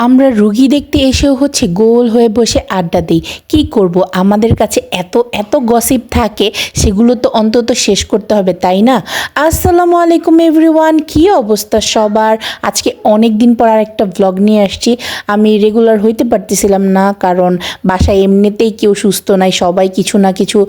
আমরা রুগী দেখতে এসেও হচ্ছে গোল হয়ে বসে আড্ডা দিই। কি করব, আমাদের কাছে এত এত গসিপ থাকে, সেগুলো তো অন্তত শেষ করতে হবে, তাই না? আসসালামু আলাইকুম এভরিওয়ান, কি অবস্থা সবার? আজকে অনেক দিন পর আর একটা ব্লগ নিয়ে আসছি। আমি রেগুলার হইতে পারতেছিলাম না, কারণ বাসায় এমনিতেই কেউ সুস্থ নাই, সবাই কিছু না কিছু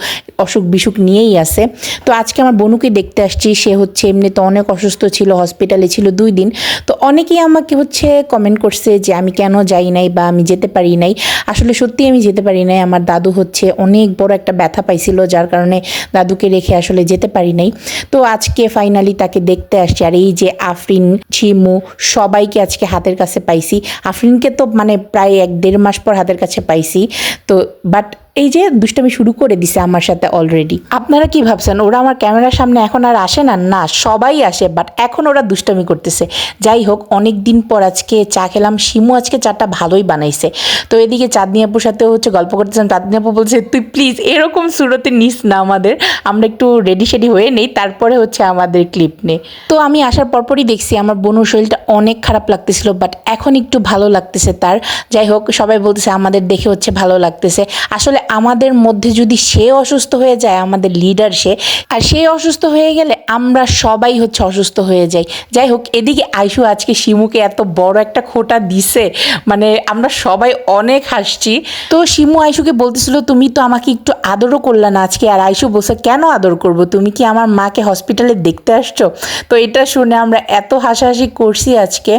অসুখ বিসুখ নিয়েই আছে। তো আজকে আমার বোনুকে দেখতে আসছি, সে হচ্ছে এমনিতে অনেক অসুস্থ ছিল, হসপিটালে ছিল 2 দিন। তো অনেকেই আমাকে হচ্ছে কমেন্ট করছে যে আমি কেন যাই নাই বা আমি যেতে পারি নাই। আসলে সত্যি আমি যেতে পারি নাই, আমার দাদু হচ্ছে অনেক বড় একটা ব্যথা পাইছিল, যার কারণে দাদুকে রেখে আসলে যেতে পারি নাই। তো আজকে ফাইনালি তাকে দেখতে আসছি। আর এই যে আফরিন, ছিমু, সবাইকে আজকে হাতের কাছে পাইছি। আফরিনকে তো মানে প্রায় 1-1.5 মাস পর হাতের কাছে পাইছি। তো বাট এই যে দুষ্টামি শুরু করে দিছে আমার সাথে অলরেডি। আপনারা কি ভাবছেন ওরা আমার ক্যামেরার সামনে এখন আর আসে না? না, সবাই আসে, বাট এখন ওরা দুষ্টামি করতেছে। যাই হোক, অনেক দিন পর আজকে চা খেলাম। শিমু আজকে চাটা ভালোই বানাইছে। তো এদিকে চাঁদনি আপুর সাথে হচ্ছে গল্প করতেছিলাম। চাঁদনি আপু বলছে তুই প্লিজ এরকম শুরুতে নিস না আমাদের, আমরা একটু রেডি শেডি হয়ে নেই, তারপরে হচ্ছে আমাদের ক্লিপ নে। তো আমি আসার পরপরই দেখছি আমার বোনুর শরীরটা অনেক খারাপ লাগতেছিল, বাট এখন একটু ভালো লাগতেছে তার। যাই হোক, সবাই বলতেছে আমাদের দেখে হচ্ছে ভালো লাগতেছে। আসলে আমাদের মধ্যে যদি সে অসুস্থ হয়ে যায়, আমাদের লিডার সে, আর সে অসুস্থ হয়ে গেলে আমরা সবাই হচ্ছে অসুস্থ হয়ে যাই। যাই হোক, এদিকে আইসু আজকে শিমুকে এত বড় একটা খোঁটা দিছে, মানে আমরা সবাই অনেক হাসছি। তো শিমু আইসুকে বলতেছিল তুমি তো আমাকে একটু আদরও করলে না আজকে। আর আইসু বলছে কেন আদর করব, তুমি কি আমার মাকে হসপিটালে দেখতে আসছো? তো এটা শুনে আমরা এত হাসাহাসি করছি আজকে।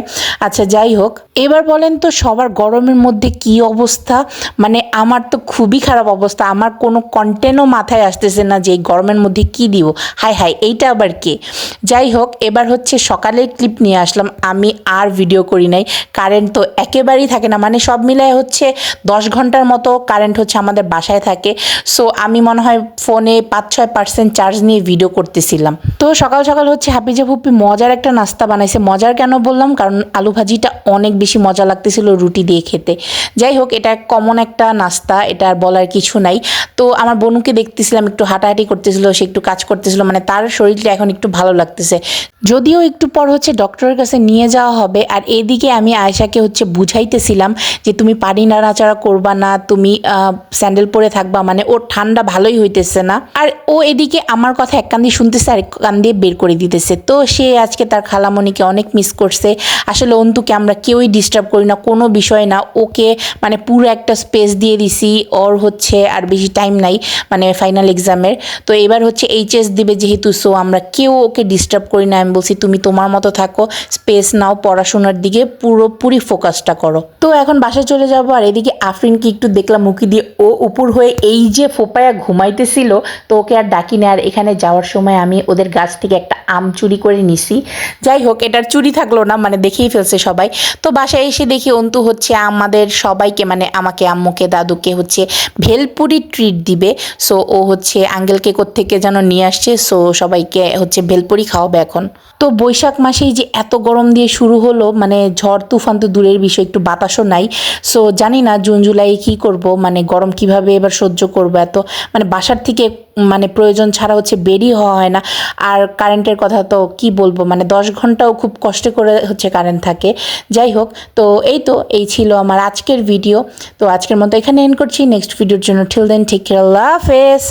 আচ্ছা যাই হোক, এবার বলেন তো সবার গরমের মধ্যে কি অবস্থা? মানে আমার তো খুবই খারাপ অবস্থা, আমার কোনো কন্টেন্টও মাথায় আসতেছে না যে এই গরমের মধ্যে কি দিব। হাই হাই, এইটা আবার কে? যাই হোক, এবার হচ্ছে সকালের ক্লিপ নিয়ে আসলাম। আমি আর ভিডিও করি নাই, কারেন্ট তো একেবারেই থাকে না, মানে সব মিলায় হচ্ছে 10 ঘন্টার মতো কারেন্ট হচ্ছে আমাদের বাসায় থাকে। সো আমি মনে হয় ফোনে 5-6% চার্জ নিয়ে ভিডিও করতেছিলাম। তো সকাল সকাল হচ্ছে হাফিজা ফুপি মজার একটা নাস্তা বানাইছে। মজার কেন বললাম, কারণ আলু ভাজিটা অনেক বেশি মজা লাগতেছিল রুটি দিয়ে খেতে। যাই হোক, এটা কমন একটা নাস্তা, এটা আর বলার কিছু নাই। তো আমার বোনুকে দেখতেছিলাম একটু হাঁটাহাঁটি করতেছিল, সে একটু কাজ করতেছিল, মানে তার শরীরটা এখন একটু ভালো লাগতেছে। যদিও একটু পর হচ্ছে ডক্টরের কাছে নিয়ে যাওয়া হবে। আর এদিকে আমি আয়েশাকে হচ্ছে বুঝাইতেছিলাম যে তুমি পানি নাড়াচাড়া করবা না, তুমি স্যান্ডেল পরে থাকবা, মানে ওর ঠান্ডা ভালোই হইতেছে না। আর ও এদিকে আমার কথা এক কান দিয়ে শুনতেছে আর এক কান দিয়ে বের করে দিতেছে। তো সে আজকে তার খালামণিকে অনেক মিস করছে। আসলে অন্তুকে আমরা কেউই ডিস্টার্ব করি না, কোনো বিষয় না। ওকে মানে পুরো একটা স্পেস দিয়ে দিছি, ওর হচ্ছে আর বেশি টাইম নাই মানে ফাইনাল এক্সামের। তো এবার হচ্ছে এইচএস দিবে যেহেতু, সো আমরা কেউ ওকে ডিস্টার্ব করি না। আমি বলছি তুমি তোমার মতো থাকো, স্পেস নাও, পড়াশোনার দিকে পুরোপুরি ফোকাসটা করো। তো এখন বাসায় চলে যাবো। আর এদিকে আফরিনকে একটু দেখলাম মুখি দিয়ে ও উপর হয়ে এই যে ফোপায়া ঘুমাইতেছিল, তো ওকে আর ডাকি না। আর এখানে যাওয়ার সময় আমি ওদের গাছ থেকে একটা আম চুরি করে নিছি। যাই হোক, এটার চুরি থাকলো না, মানে দেখেই ফেলছে সবাই। তো বাসায় এসে দেখি অন্তু হচ্ছে আমাদের সবাইকে, মানে আমাকে, আম্মুকে, দাদুকে হচ্ছে ভেলপুরি ট্রিট দিবে। সো ও হচ্ছে আঙ্কেলকে কোত্থেকে যেন নিয়ে আসছে, সো সবাইকে হচ্ছে ভেলপুরি খাওয়াবে এখন। তো বৈশাখ মাসেই যে এত গরম দিয়ে শুরু হলো, মানে ঝড় তুফান তো দূরের বিষয়, একটু বাতাসও নাই। সো জানি না জুন জুলাই কী করব, মানে গরম কিভাবে এবার সহ্য করবো। এত মানে বাসার থেকে মানে প্রয়োজন ছাড়া হচ্ছে বেরিয়ে হওয়া হয় না। আর কারেন্টের কথা তো কি বলবো, মানে 10 ঘন্টাও খুব কষ্ট করে হচ্ছে কারেন্ট থাকে। যাই হোক, তো এই ছিল আমার আজকের ভিডিও। তো আজকের মতো এখানে এন্ড করছি। নেক্সট ভিডিওর জন্য টিল দেন টেক কেয়ার, আল্লাহ হাফেজ।